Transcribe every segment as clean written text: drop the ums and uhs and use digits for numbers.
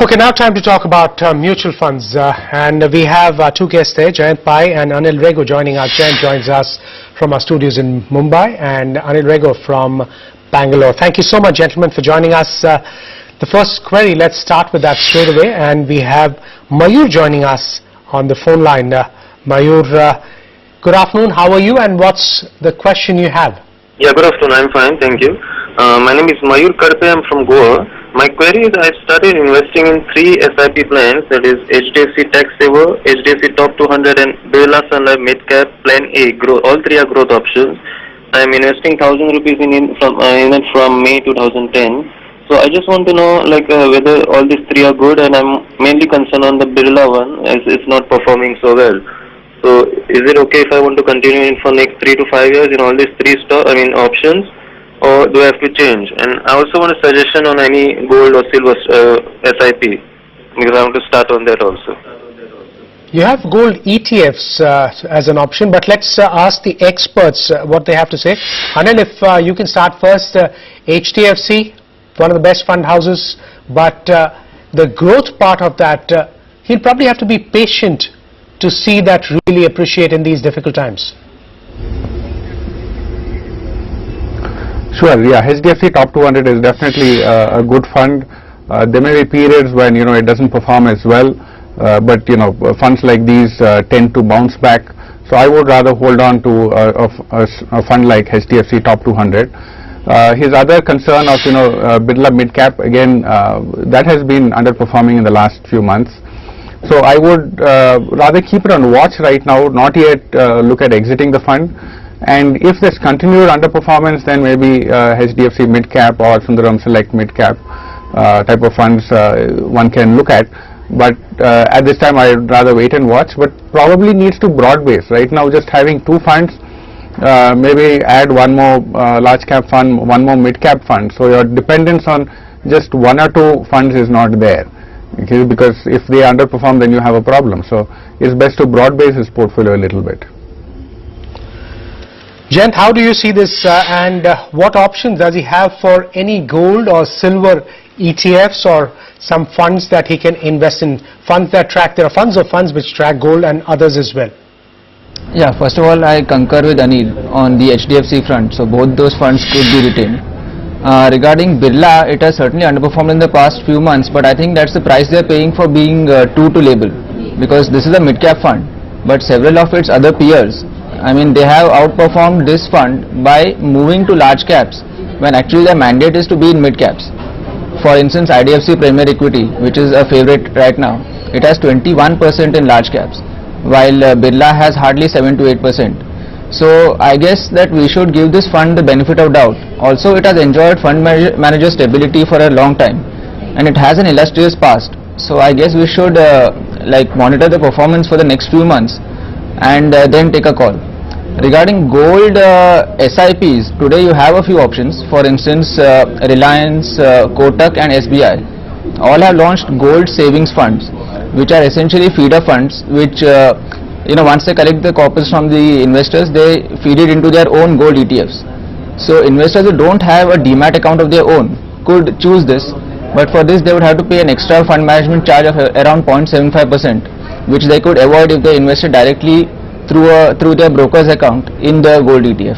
Okay, now time to talk about mutual funds, and we have two guests there, Jayant Pai and Anil Rego joining us. Jayant joins us from our studios in Mumbai and Anil Rego from Bangalore. Thank you so much, gentlemen, for joining us. The first query, let's start with that straight away, and we have Mayur joining us on the phone line. Mayur, good afternoon, how are you and what's the question you have? Yeah, good afternoon, I'm fine, thank you. My name is Mayur Karpe, I'm from Goa. My query is I started investing in 3 SIP plans, that is HDFC Tax Saver, HDFC Top 200 and Birla Sun Life Mid Cap Plan A. Growth. All 3 are growth options. I am investing 1,000 rupees in it from May 2010. So I just want to know whether all these 3 are good, and I'm mainly concerned on the Birla one as it's not performing so well. So is it okay if I want to continue in for next 3 to 5 years in all these 3 options? Or do I have to change? And I also want a suggestion on any gold or silver SIP, because I want to start on that also. You have gold ETFs as an option, but let's ask the experts what they have to say. Anil, if you can start first, HDFC, one of the best fund houses, but the growth part of that, he'll probably have to be patient to see that really appreciate in these difficult times. Sure, yeah, HDFC Top 200 is definitely a good fund. There may be periods when, it doesn't perform as well, but, funds like these tend to bounce back. So I would rather hold on to a fund like HDFC Top 200. His other concern of, Birla Mid Cap, again, that has been underperforming in the last few months. So I would rather keep it on watch right now, not yet look at exiting the fund. And if there's continued underperformance, then maybe HDFC Mid Cap or Sundaram Select Mid Cap type of funds one can look at. But at this time, I would rather wait and watch. But probably needs to broad base. Right now, just having 2 funds, maybe add 1 more large cap fund, 1 more mid cap fund. So your dependence on just 1 or 2 funds is not there. Okay, because if they underperform, then you have a problem. So it's best to broad base his portfolio a little bit. Jayant, how do you see this and what options does he have for any gold or silver ETFs or some funds that he can invest in? Funds that track, there are funds which track gold and others as well. Yeah, first of all, I concur with Anil on the HDFC front. So both those funds could be retained. Regarding Birla, it has certainly underperformed in the past few months, but I think that's the price they're paying for being true to label, because this is a mid-cap fund, but several of its other peers, they have outperformed this fund by moving to large caps when actually their mandate is to be in mid caps. For instance, IDFC Premier Equity, which is a favorite right now, it has 21% in large caps, while Birla has hardly 7 to 8%. So I guess that we should give this fund the benefit of doubt. Also, it has enjoyed fund manager stability for a long time, and it has an illustrious past. So I guess we should monitor the performance for the next few months and then take a call. Regarding gold SIPs, today you have a few options. For instance, Reliance, Kotak and SBI all have launched gold savings funds, which are essentially feeder funds, which once they collect the corpus from the investors, they feed it into their own gold ETFs. So investors who don't have a demat account of their own could choose this, but for this they would have to pay an extra fund management charge of around 0.75%, which they could avoid if they invested directly through their broker's account in the gold ETF.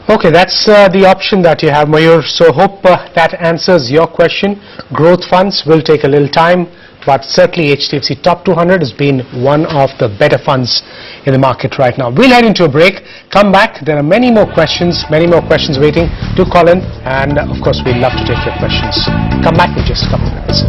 Okay, that's the option that you have, Mayur. So hope that answers your question. Growth funds will take a little time, but certainly HDFC Top 200 has been one of the better funds in the market right now. We'll head into a break, come back. There are many more questions waiting. Do call in, and of course we'd love to take your questions. Come back in just a couple of minutes.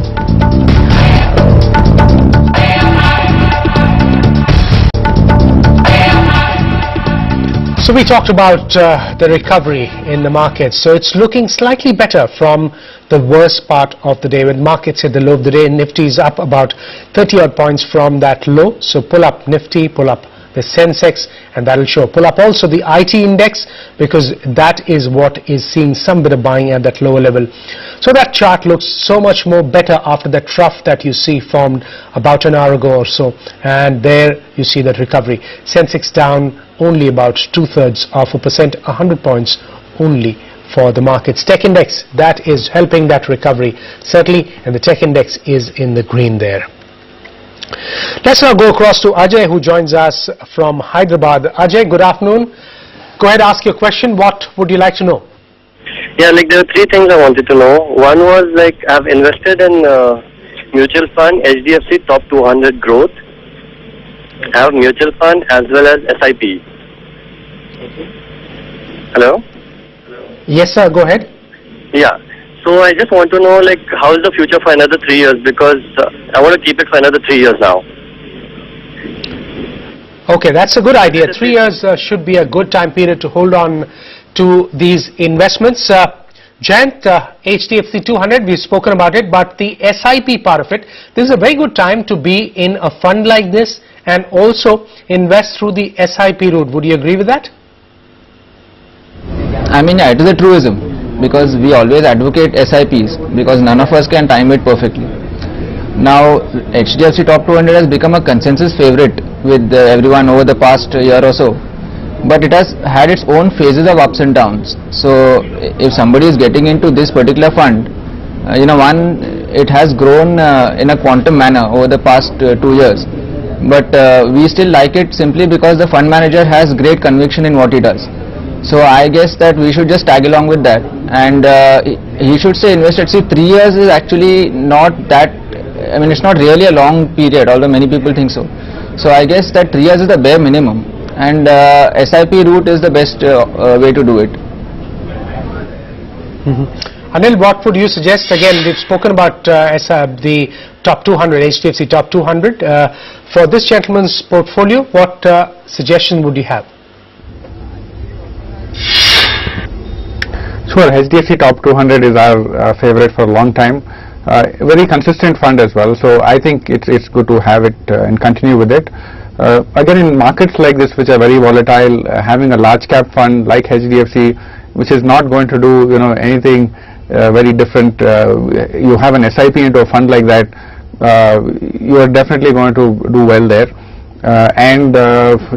So we talked about the recovery in the market. So it's looking slightly better from the worst part of the day. When markets hit the low of the day, Nifty is up about 30 odd points from that low. So pull up Nifty, pull up the Sensex, and that will show. Pull up also the IT index, because that is what is seeing some bit of buying at that lower level. So that chart looks so much more better after the trough that you see formed about an hour ago or so. And there you see that recovery. Sensex down only about 2/3 of a percent, 100 points only for the markets. Tech index, that is helping that recovery certainly, and the tech index is in the green there. Let's now go across to Ajay, who joins us from Hyderabad. Ajay, good afternoon. Go ahead, ask your question. What would you like to know? Yeah, like there are three things I wanted to know. One was like I've invested in mutual fund, HDFC Top 200 Growth. I have mutual fund as well as SIP. Hello? Yes, sir. Go ahead. Yeah. So I just want to know like how is the future for another 3 years, because I want to keep it for another 3 years now. Okay, that's a good idea. 3 years should be a good time period to hold on to these investments. Jayant, HDFC 200, we've spoken about it, but the SIP part of it, this is a very good time to be in a fund like this and also invest through the SIP route. Would you agree with that? I mean, yeah, it is a truism, because we always advocate SIPs, because none of us can time it perfectly. Now, HDFC Top 200 has become a consensus favorite with everyone over the past year or so, but it has had its own phases of ups and downs. So, if somebody is getting into this particular fund, one, it has grown in a quantum manner over the past 2 years, but we still like it simply because the fund manager has great conviction in what he does. So I guess that we should just tag along with that, and he should stay invested. See, 3 years is actually not that, I mean, it's not really a long period, although many people think so. So I guess that 3 years is the bare minimum, and SIP route is the best way to do it. Anil, what would you suggest? Again, we've spoken about the top 200, HDFC top 200. For this gentleman's portfolio, what suggestion would you have? Sure, HDFC Top 200 is our favorite for a long time. Very consistent fund as well, so I think it's good to have it and continue with it. Again, in markets like this, which are very volatile, having a large cap fund like HDFC, which is not going to do anything very different, you have an SIP into a fund like that, you are definitely going to do well there. And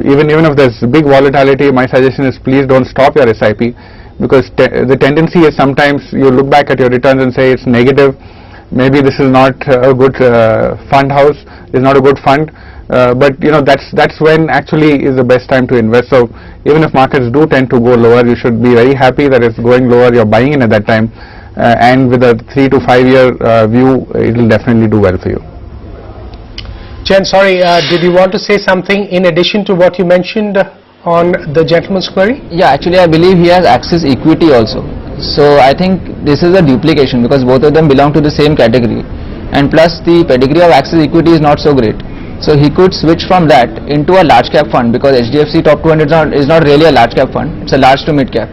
even if there's big volatility, my suggestion is please don't stop your SIP, because the tendency is sometimes you look back at your returns and say it's negative, maybe this is not a good fund house, it's not a good fund, but that's when actually is the best time to invest. So even if markets do tend to go lower, you should be very happy that it's going lower, you're buying in at that time, and with a 3 to 5 year view, it will definitely do well for you. Jen, sorry, did you want to say something in addition to what you mentioned on the gentleman's query? Yeah, actually I believe he has Axis Equity also. So I think this is a duplication, because both of them belong to the same category, and plus the pedigree of Axis Equity is not so great. So he could switch from that into a large cap fund, because HDFC Top 200 is not really a large cap fund, it's a large to mid cap.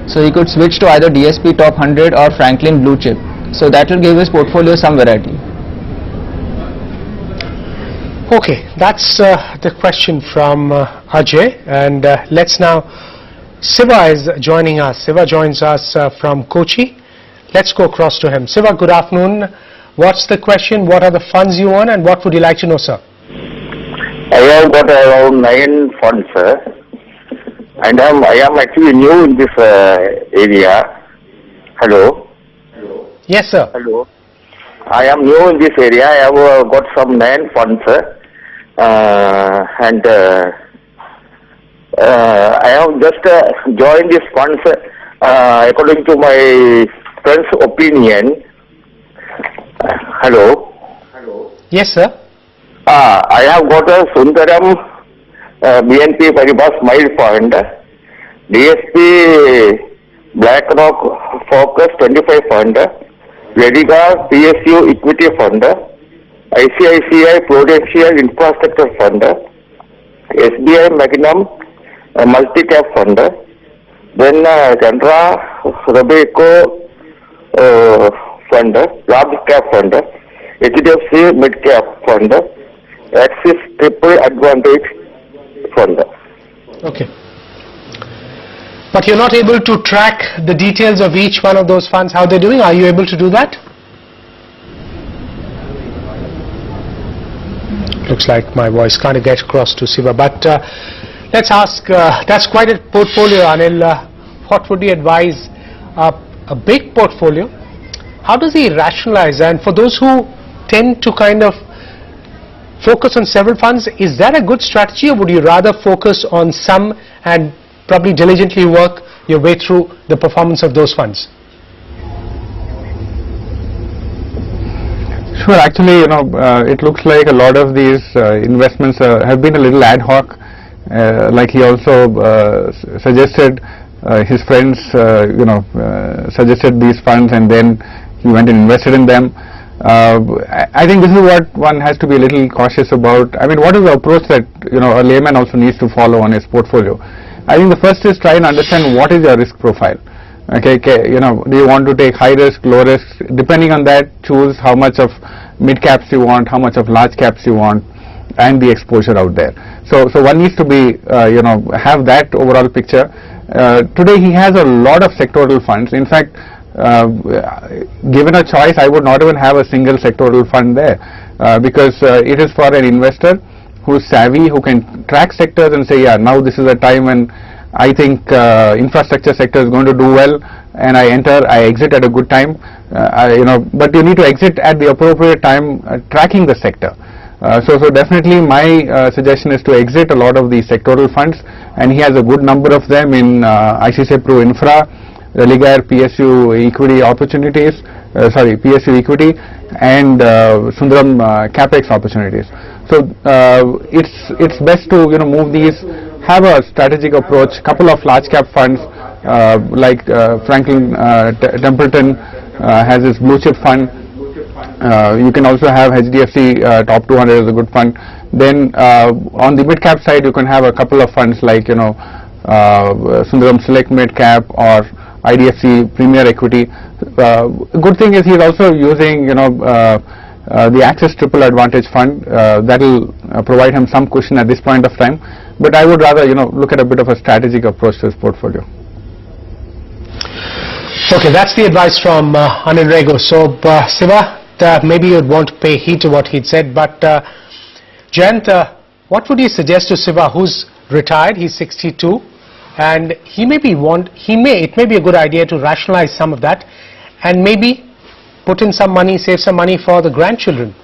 So he could switch to either DSP Top 100 or Franklin Blue Chip. So that will give his portfolio some variety. Okay, that's the question from Ajay, and let's now, Siva is joining us. Siva joins us from Kochi. Let's go across to him. Siva, good afternoon. What's the question? What are the funds you own, and what would you like to know, sir? I have got around 9 funds, sir, and I am actually new in this area. Hello? Yes, sir. Hello. I am new in this area. I have got some 9 funds, and I have just joined these funds according to my friend's opinion. Hello. Yes, sir. I have got a Sundaram BNP Paribas Smile Fund, DSP BlackRock Focus 25 Fund, Vedica PSU Equity Fund, ICICI Prudential Infrastructure Fund, SBI Magnum Multi-Cap Fund, then Chandra Robeco Fund, Large Cap Fund, HDFC Mid Cap Fund, Axis Triple Advantage Fund. Okay. But you're not able to track the details of each one of those funds, how they're doing. Are you able to do that? Looks like my voice can't get across to Siva, but let's ask, that's quite a portfolio, Anil. What would you advise a big portfolio, how does he rationalize? And for those who tend to kind of focus on several funds, is that a good strategy, or would you rather focus on some and probably diligently work your way through the performance of those funds? Sure, actually, it looks like a lot of these investments have been a little ad hoc. Like he also suggested, his friends, suggested these funds, and then he went and invested in them. I think this is what one has to be a little cautious about. I mean, what is the approach that a layman also needs to follow on his portfolio? I think the first is try and understand what is your risk profile. Okay, do you want to take high risk, low risk? Depending on that, choose how much of mid caps you want, how much of large caps you want, and the exposure out there. So one needs to be, have that overall picture. Today he has a lot of sectoral funds. In fact, given a choice, I would not even have a single sectoral fund there, because it is for an investor who's savvy, who can track sectors and say, yeah, now this is a time when I think infrastructure sector is going to do well, and I enter, I exit at a good time. But you need to exit at the appropriate time, tracking the sector. So definitely my suggestion is to exit a lot of the sectoral funds, and he has a good number of them in ICICI Pro Infra, Religare PSU Equity Opportunities, PSU Equity, and Sundaram Capex Opportunities. So it's best to move these, have a strategic approach. Couple of large cap funds like Franklin Templeton has his blue chip fund. You can also have HDFC Top 200 as a good fund. Then on the mid cap side, you can have a couple of funds like Sundaram Select Mid Cap or IDFC Premier Equity. Good thing is he's also using the Access Triple Advantage Fund. That will provide him some cushion at this point of time. But I would rather look at a bit of a strategic approach to his portfolio. Okay, that's the advice from Anil Rego. So Siva, maybe you'd want to pay heed to what he'd said, but Jayant, what would you suggest to Siva, who's retired? He's 62, and it may be a good idea to rationalize some of that, and maybe put in some money, save some money for the grandchildren.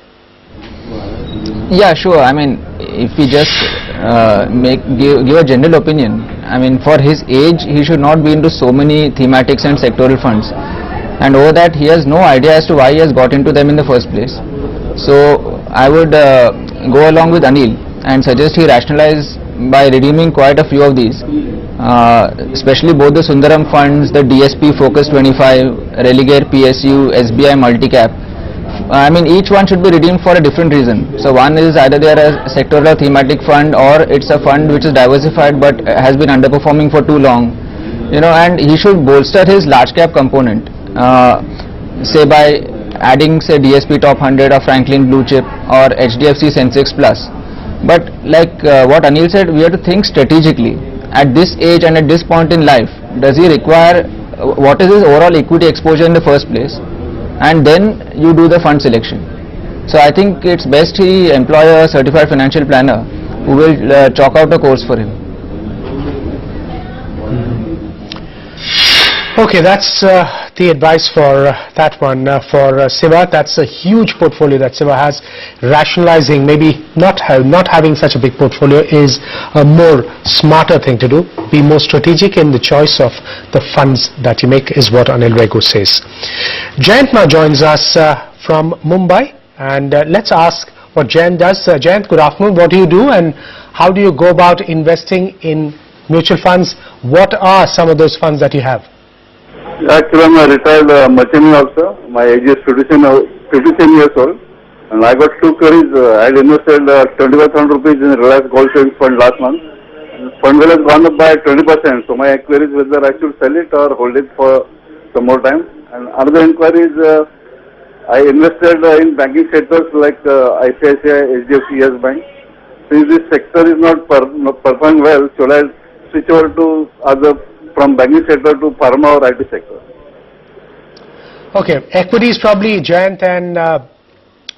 Yeah, sure. I mean, if we just give a general opinion, I mean, for his age, he should not be into so many thematics and sectoral funds. And over that, he has no idea as to why he has got into them in the first place. So I would go along with Anil and suggest he rationalize by redeeming quite a few of these, especially both the Sundaram funds, the DSP Focus 25, Religare PSU, SBI Multicap. I mean, each one should be redeemed for a different reason. So one is either they are a sectoral or thematic fund, or it's a fund which is diversified but has been underperforming for too long. And he should bolster his large cap component, say by adding say DSP Top 100 or Franklin Blue Chip or HDFC Sensex Plus. But like what Anil said, we have to think strategically. At this age and at this point in life, does he require, what is his overall equity exposure in the first place? And then you do the fund selection. So I think it's best he employ a certified financial planner who will chalk out a course for him. Okay, that's the advice for that one. For Siva, that's a huge portfolio that Siva has. Rationalizing, maybe not having such a big portfolio is a more smarter thing to do. Be more strategic in the choice of the funds that you make is what Anil Rego says. Jayant now joins us from Mumbai, and let's ask what Jayant does. Jayant, good afternoon. What do you do, and how do you go about investing in mutual funds? What are some of those funds that you have? Actually, I'm a retired merchant officer. My age is 57 years old, and I got two queries. I had invested 25,000 rupees in Reliance Gold Savings Fund last month. Fund value has gone up by 20%. So my query is whether I should sell it or hold it for some more time. And another inquiry is I invested in banking sectors like ICICI, HDFC, Yes Bank. Since this sector is not performing well, should I switch over to from banking sector to pharma or IT sector? Okay, equities probably Jayant and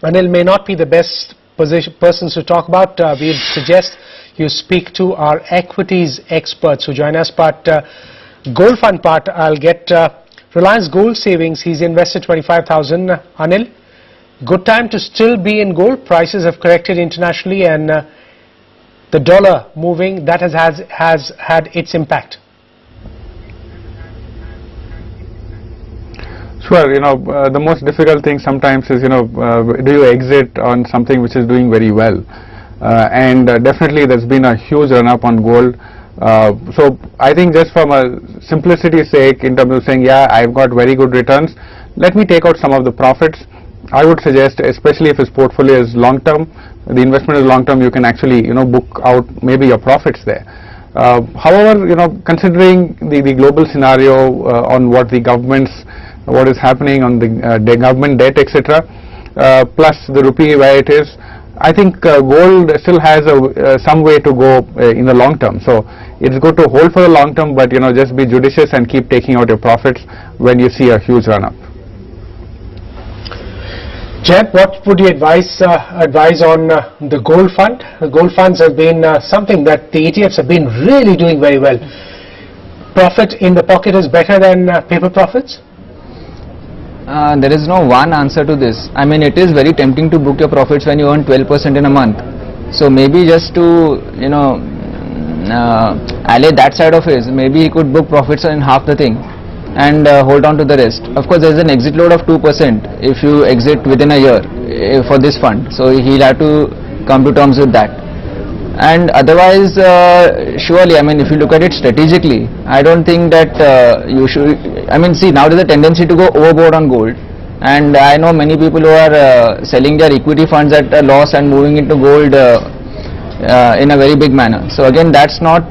Anil may not be the best persons to talk about. We suggest you speak to our equities experts who join us, but gold fund part I'll get Reliance Gold Savings, he's invested 25,000. Anil, good time to still be in gold. Prices have corrected internationally, and the dollar moving, that has had its impact. Sure, the most difficult thing sometimes is, do you exit on something which is doing very well? And definitely there's been a huge run up on gold. So I think just from a simplicity's sake, in terms of saying, yeah, I've got very good returns, let me take out some of the profits. I would suggest, especially if his portfolio is long term, the investment is long term, you can actually, book out maybe your profits there. However, considering the global scenario on what is happening on the government debt, etc., plus the rupee where it is, I think gold still has some way to go in the long term. So it's good to hold for the long term, but just be judicious and keep taking out your profits when you see a huge run up. Jayant, what would you advise on the gold fund? The gold funds have been something that the ETFs have been really doing very well. Profit in the pocket is better than paper profits? There is no one answer to this. I mean, it is very tempting to book your profits when you earn 12% in a month. So maybe just to, allay that side of his, maybe he could book profits in half the thing and hold on to the rest. Of course, there is an exit load of 2% if you exit within a year for this fund. So he'll have to come to terms with that. And otherwise, surely, I mean, if you look at it strategically, I don't think that you should, I mean, see, now there's a tendency to go overboard on gold. And I know many people who are selling their equity funds at a loss and moving into gold in a very big manner. So again, that's not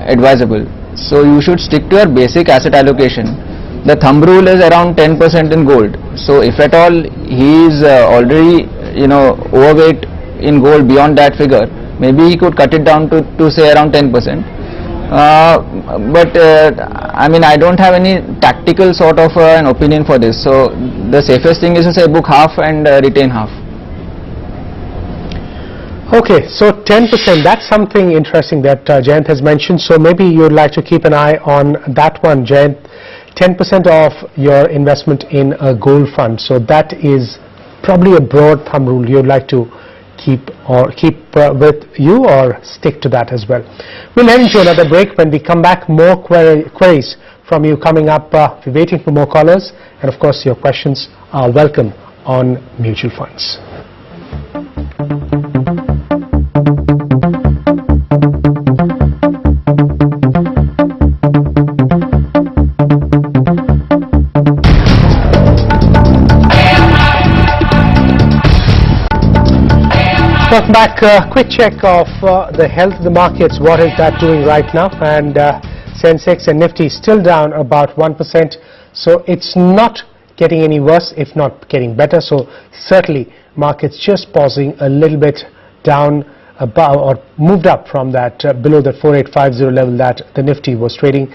advisable. So you should stick to your basic asset allocation. The thumb rule is around 10% in gold. So if at all he is already, overweight in gold beyond that figure, maybe he could cut it down to say around 10%. But I mean, I don't have any tactical sort of an opinion for this. So the safest thing is to say book half and retain half. Okay, so 10%, that's something interesting that Jayant has mentioned. So maybe you'd like to keep an eye on that one, Jayant. 10% of your investment in a gold fund. So that is probably a broad thumb rule you'd like to keep with you, or stick to that as well. We'll head into another break. When we come back, more queries from you coming up. We're waiting for more callers, and of course your questions are welcome on mutual funds. Welcome back. Quick check of the health of the markets. What is that doing right now? And Sensex and Nifty still down about 1%. So it's not getting any worse, if not getting better. So certainly markets just pausing a little bit down above, or moved up from that below the 4850 level that the Nifty was trading.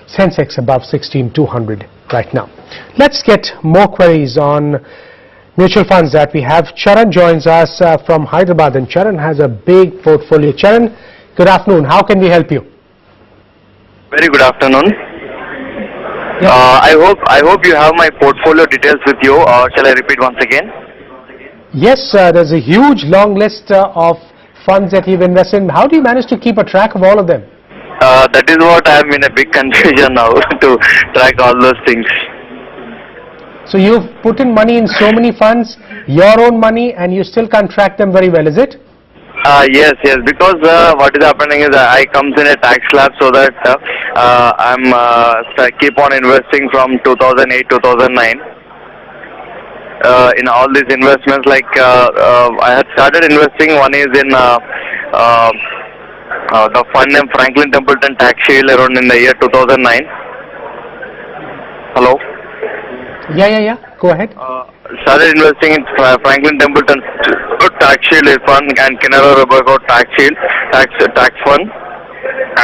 Sensex above 16,200 right now. Let's get more queries on mutual funds that we have. Charan joins us from Hyderabad, and Charan has a big portfolio. Charan, good afternoon. How can we help you? Very good afternoon. Yes. I hope you have my portfolio details with you, or shall I repeat once again? Yes, there's a huge long list of funds that you've invested in. How do you manage to keep a track of all of them? That is what I am in a big confusion now to track all those things. So you've put in money in so many funds, your own money, and you still can't track them very well, is it? Yes, because what is happening is I comes in a tax slab, so that I'm keep on investing from 2008, 2009 in all these investments. Like I had started investing. One is in the fund name Franklin Templeton Tax Shield around in the year 2009. Hello. Yeah. Go ahead. Started investing in Franklin Templeton Tax Shield Fund and Canara Robeco Tax Shield Tax Fund,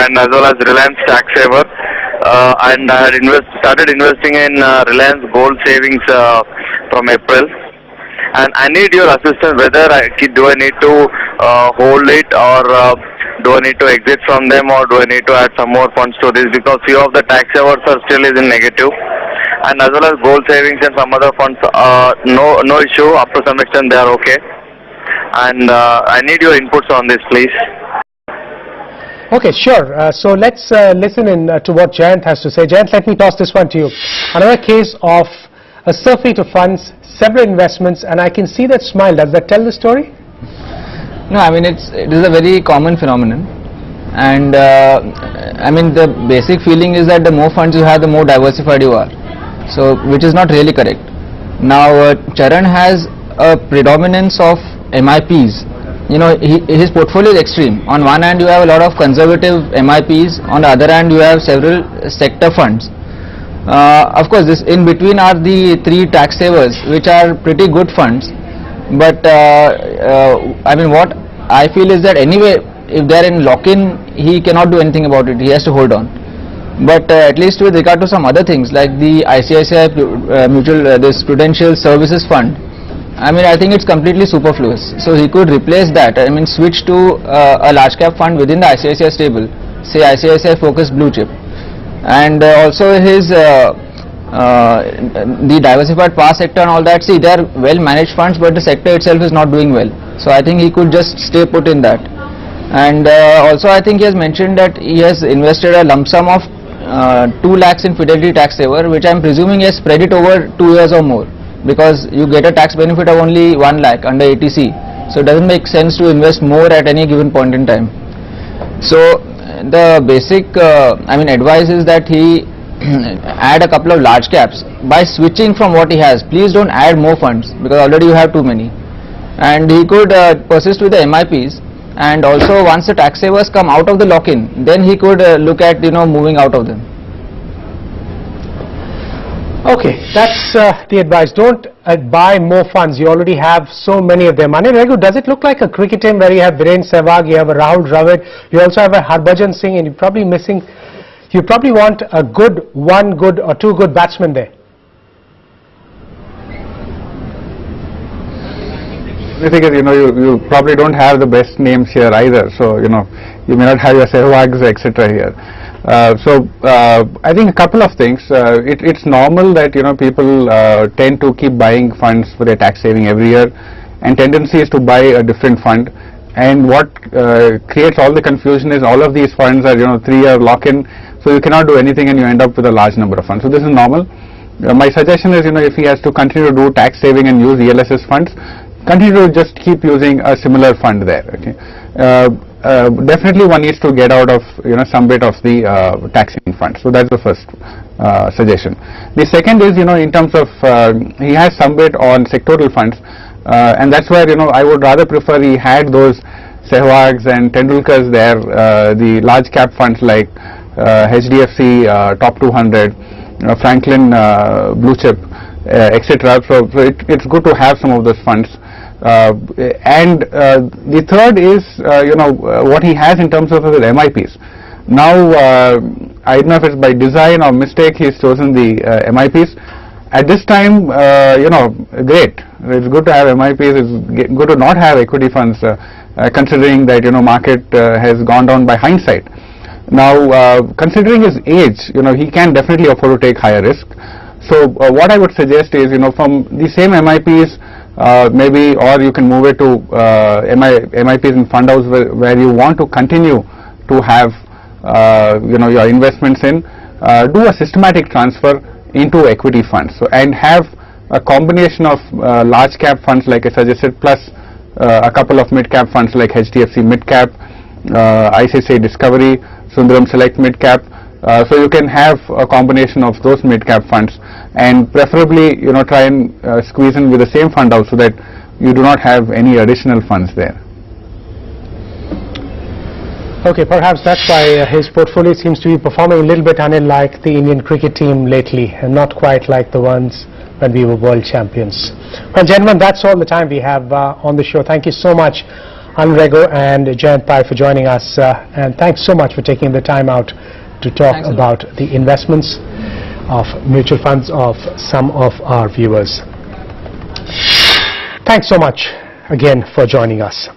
and as well as Reliance Tax Saver. And I had started investing in Reliance Gold Savings from April. And I need your assistance whether do I need to hold it, or do I need to exit from them, or do I need to add some more funds to this, because few of the tax savers are still is in negative. and as well as gold savings and some other funds, no issue. Up to some extent, they are okay. And I need your inputs on this, please. Okay, sure. So let's listen in to what Jayant has to say. Jayant, let me toss this one to you. Another case of a surfeit of funds, several investments, and I can see that smile. Does that tell the story? No, I mean it is a very common phenomenon, and I mean the basic feeling is that the more funds you have, the more diversified you are. So, which is not really correct. Now, Charan has a predominance of MIPs. You know, his portfolio is extreme. On one hand, you have a lot of conservative MIPs. On the other hand, you have several sector funds. Of course, this in between are the three tax savers, which are pretty good funds. But I mean, what I feel is that anyway, if they are in lock-in, he cannot do anything about it. He has to hold on. But at least with regard to some other things like the ICICI Mutual, this Prudential Services Fund, I mean, I think it's completely superfluous. So he could replace that. I mean, switch to a large cap fund within the ICICI stable, say ICICI Focus Blue Chip, and also his the diversified power sector and all that. See, they are well managed funds, but the sector itself is not doing well. So I think he could just stay put in that. And also, I think he has mentioned that he has invested a lump sum of 2 lakhs in Fidelity Tax Saver, which I am presuming he has spread it over 2 years or more, because you get a tax benefit of only 1 lakh under ATC. So it doesn't make sense to invest more at any given point in time. So the basic I mean advice is that he add a couple of large caps by switching from what he has. Please don't add more funds, because already you have too many. And he could persist with the MIPs, and also once the tax savers come out of the lock-in, then he could look at, you know, moving out of them. Okay, that's the advice. Don't buy more funds. You already have so many of them. Anil Raghu, does it look like a cricket team where you have Viren Sehwag, you have a Rahul Dravid, you also have a Harbhajan Singh, and you're probably missing, you probably want a good, one good or two good batsmen there? The thing is, you know, you probably don't have the best names here either. So, you know, you may not have your Sehwags, etc. here. I think a couple of things. It's normal that, you know, people tend to keep buying funds for their tax saving every year, and tendency is to buy a different fund. And what creates all the confusion is all of these funds are, you know, 3-year lock-in, so you cannot do anything and you end up with a large number of funds. So this is normal. My suggestion is, you know, if he has to continue to do tax saving and use ELSS funds, continue to just keep using a similar fund there. Okay. Definitely one needs to get out of, you know, some bit of the taxing fund. So that's the first suggestion. The second is, you know, in terms of he has some bit on sectoral funds, and that's where, you know, I would rather prefer he had those Sehwags and Tendulkars there, the large cap funds like HDFC Top 200, Franklin Blue Chip, etc. So it's good to have some of those funds. And the third is, you know, what he has in terms of his MIPs. Now, I don't know if it's by design or mistake he's chosen the MIPs. At this time, you know, great. It's good to have MIPs. It's good to not have equity funds, considering that, you know, market has gone down by hindsight. Now, considering his age, you know, he can definitely afford to take higher risk. So what I would suggest is, you know, from the same MIPs, maybe, or you can move it to MIPs in fund house where you want to continue to have, you know, your investments in, do a systematic transfer into equity funds. So, and have a combination of large cap funds like I suggested, plus a couple of mid cap funds like HDFC Mid Cap, ICICI Discovery, Sundaram Select Mid Cap. So you can have a combination of those mid cap funds, and preferably, you know, try and squeeze in with the same fund house so that you do not have any additional funds there. Okay, perhaps that's why his portfolio seems to be performing a little bit unlike the Indian cricket team lately, and not quite like the ones when we were world champions. Well, gentlemen, that's all the time we have on the show. Thank you so much, Anil Raghu and Jayant Pai, for joining us, and thanks so much for taking the time out to talk about the investments of mutual funds of some of our viewers. Thanks so much again for joining us.